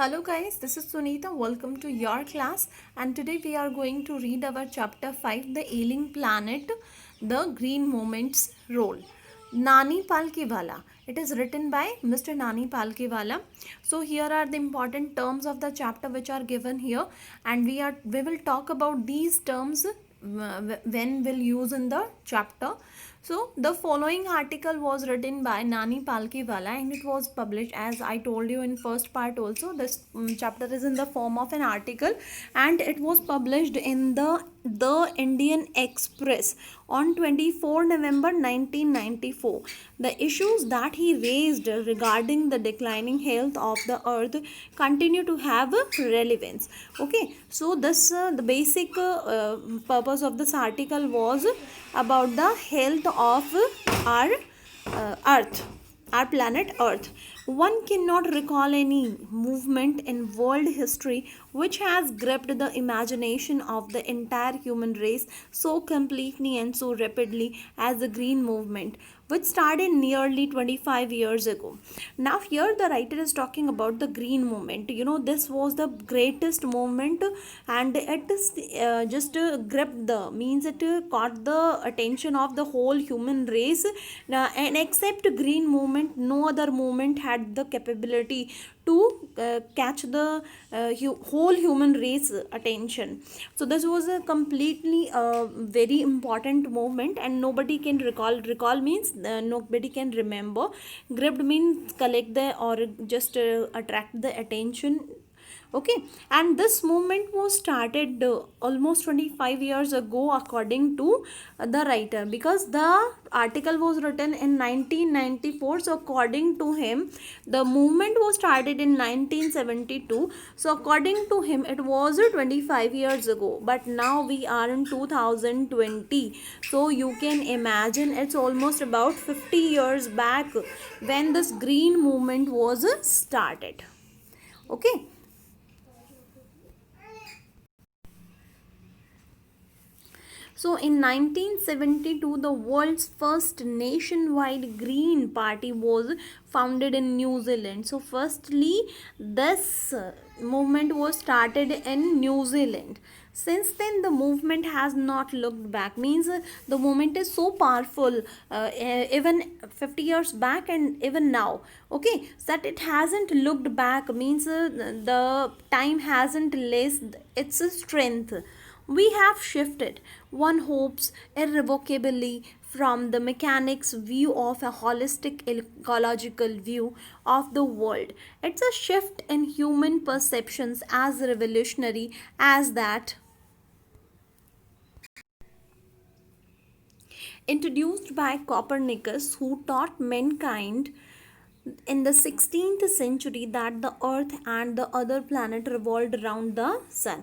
Hello guys, this is Sunita. Welcome to your class, and today we are going to read our chapter 5, The Ailing Planet, The Green Moment's Role. Nani Palkiwala. It is written by Mr. Nani Palkiwala. So here are the important terms of the chapter which are given here, and we will talk about these terms when we'll use in the chapter. So the following article was written by Nani Palkiwala and it was published, as I told you in first part also. This chapter is in the form of an article and it was published in the Indian Express on 24 November 1994. The issues that he raised regarding the declining health of the earth continue to have relevance. Okay, so this the basic purpose of this article was about the health of our earth, our planet earth. One cannot recall any movement in world history which has gripped the imagination of the entire human race so completely and so rapidly as the green movement, which started nearly 25 years ago. Now here the writer is talking about the green movement. This was the greatest movement, and it is just gripped the means it caught the attention of the whole human race. And except green movement, no other movement had the capability to catch the whole human race attention. So this was a completely very important movement, and nobody can recall means nobody can remember. Gripped means collect the or just attract the attention. Okay, and this movement was started almost 25 years ago according to the writer, because the article was written in 1994. So according to him, the movement was started in 1972. So according to him, it was 25 years ago, but now we are in 2020. So you can imagine it's almost about 50 years back when this green movement was started. Okay. So in 1972, the world's first nationwide Green Party was founded in New Zealand. So firstly, this movement was started in New Zealand. Since then, the movement has not looked back. Means the movement is so powerful, even 50 years back and even now. Okay, so that it hasn't looked back means the time hasn't lost its strength. We have shifted, one hopes, irrevocably from the mechanic's view of a holistic ecological view of the world. It's a shift in human perceptions as revolutionary as that introduced by Copernicus, who taught mankind in the 16th century that the earth and the other planet revolved around the sun.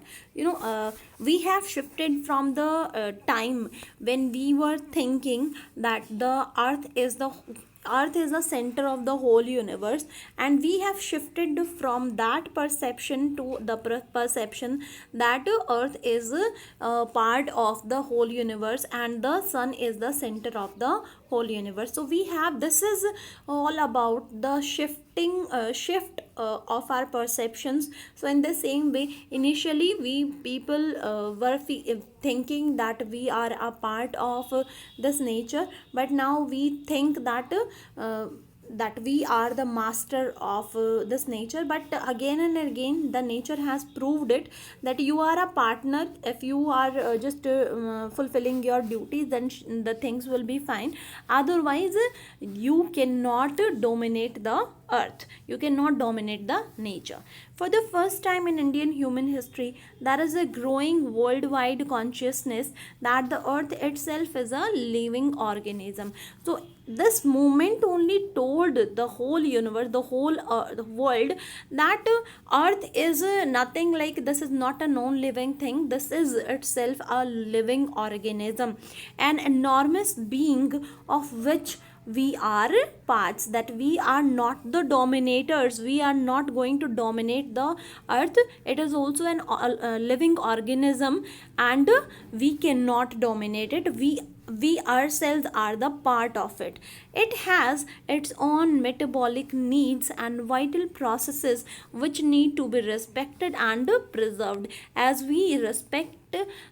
We have shifted from the time when we were thinking that the earth is the center of the whole universe, and we have shifted from that perception to the perception that earth is part of the whole universe and the sun is the center of the whole universe. So we have, this is all about the shift of our perceptions. So in the same way, initially we people were thinking that we are a part of this nature, but now we think that we are the master of this nature. But again and again the nature has proved it that you are a partner. If you are just fulfilling your duties, then the things will be fine. Otherwise you cannot dominate the earth, you cannot dominate the nature. For the first time in Indian human history, there is a growing worldwide consciousness that the earth itself is a living organism. So this movement only told the whole universe, the whole the world, that earth is nothing like, this is not a non-living thing, this is itself a living organism, an enormous being of which we are parts, that we are not the dominators, we are not going to dominate the earth. It is also an living organism, and we cannot dominate it. we ourselves are the part of it. It has its own metabolic needs and vital processes which need to be respected and preserved. As we respect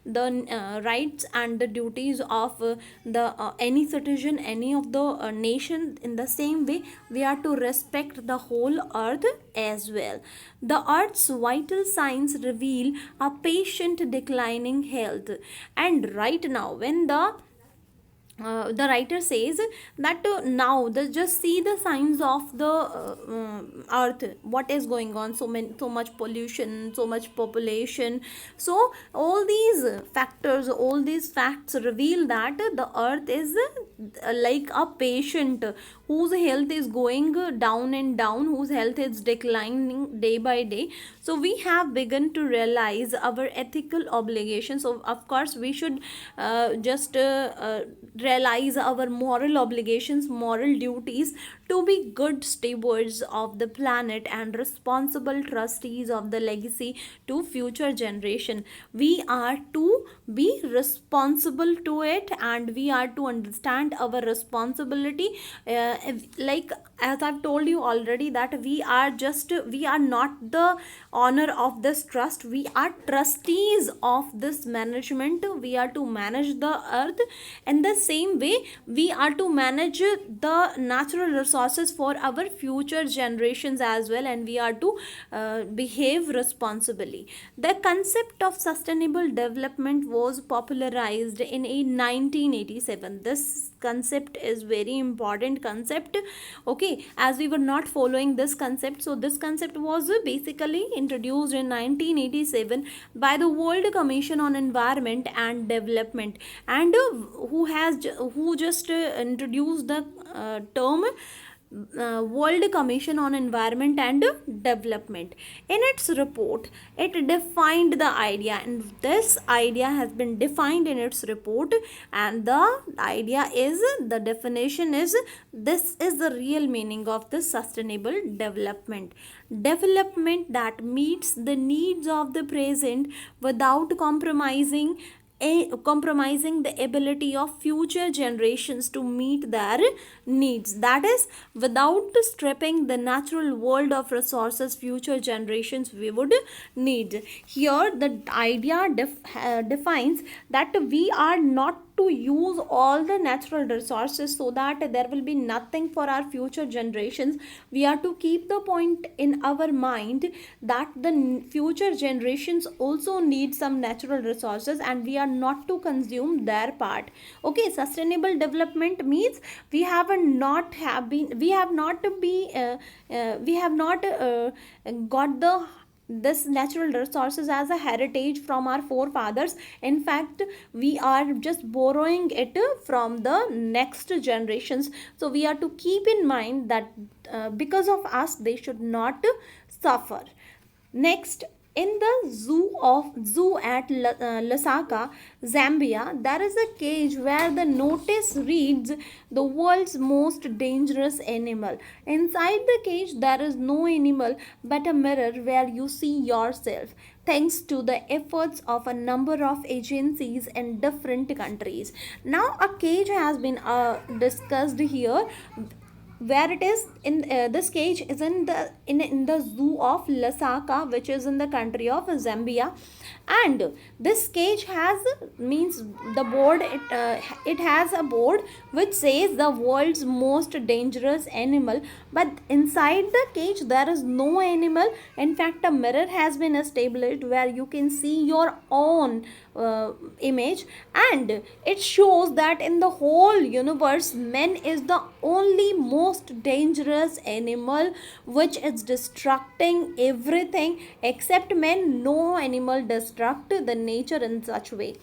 the rights and the duties of the any citizen, any of the nation, in the same way we are to respect the whole earth as well. The earth's vital signs reveal a patient declining health, and right now when the writer says that now just see the signs of the earth, what is going on, so much pollution, so much population. So all these factors, all these facts reveal that the earth is like a patient whose health is going down and down, whose health is declining day by day. So we have begun to realize our ethical obligations. So of course we should just realize our moral obligations, moral duties, to be good stewards of the planet and responsible trustees of the legacy to future generation. We are to be responsible to it, and we are to understand our responsibility. Like as I've told you already, that we are not the owner of this trust, we are trustees of this management. We are to manage the earth, in the same way we are to manage the natural resources for our future generations as well, and we are to behave responsibly. The concept of sustainable development was popularized in a 1987. This concept is very important concept. Okay, as we were not following this concept, so this concept was basically introduced in 1987 by the World Commission on Environment and Development, and who just introduced the term World Commission on Environment and Development. In its report, it defined the idea, and this idea has been defined in its report. And the idea is, the definition is, this is the real meaning of the sustainable development: development that meets the needs of the present without compromising the ability of future generations to meet their needs. That is, without stripping the natural world of resources future generations we would need. Here the idea defines that we are not to use all the natural resources so that there will be nothing for our future generations. We are to keep the point in our mind that the future generations also need some natural resources, and we are not to consume their part. Okay, sustainable development means we have not have been we have not to be we have not got the this natural resources as a heritage from our forefathers. In fact, we are just borrowing it from the next generations. So we are to keep in mind that because of us they should not suffer. Next, in the zoo at Lusaka, Zambia, there is a cage where the notice reads the world's most dangerous animal. Inside the cage, there is no animal but a mirror where you see yourself. Thanks to the efforts of a number of agencies in different countries. Now, a cage has been discussed here, where it is in this cage is in the zoo of Lusaka, which is in the country of Zambia. And this cage has, means the board, it has a board which says the world's most dangerous animal, but inside the cage there is no animal. In fact, a mirror has been established where you can see your own image, and it shows that in the whole universe man is the only most dangerous animal which is destructing everything except man. No animal destruct the nature in such way.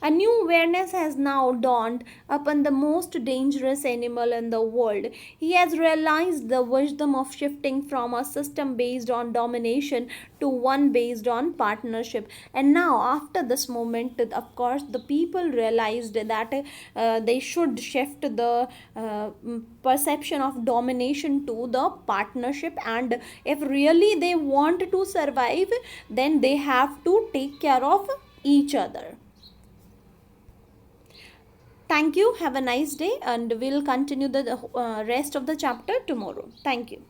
A new awareness has now dawned upon the most dangerous animal in the world. He has realized the wisdom of shifting from a system based on domination to one based on partnership. And now, after this moment, of course, the people realized that they should shift the perception of domination to the partnership. And if really they want to survive, then they have to take care of each other. Thank you. Have a nice day, and we'll continue the rest of the chapter tomorrow. Thank you.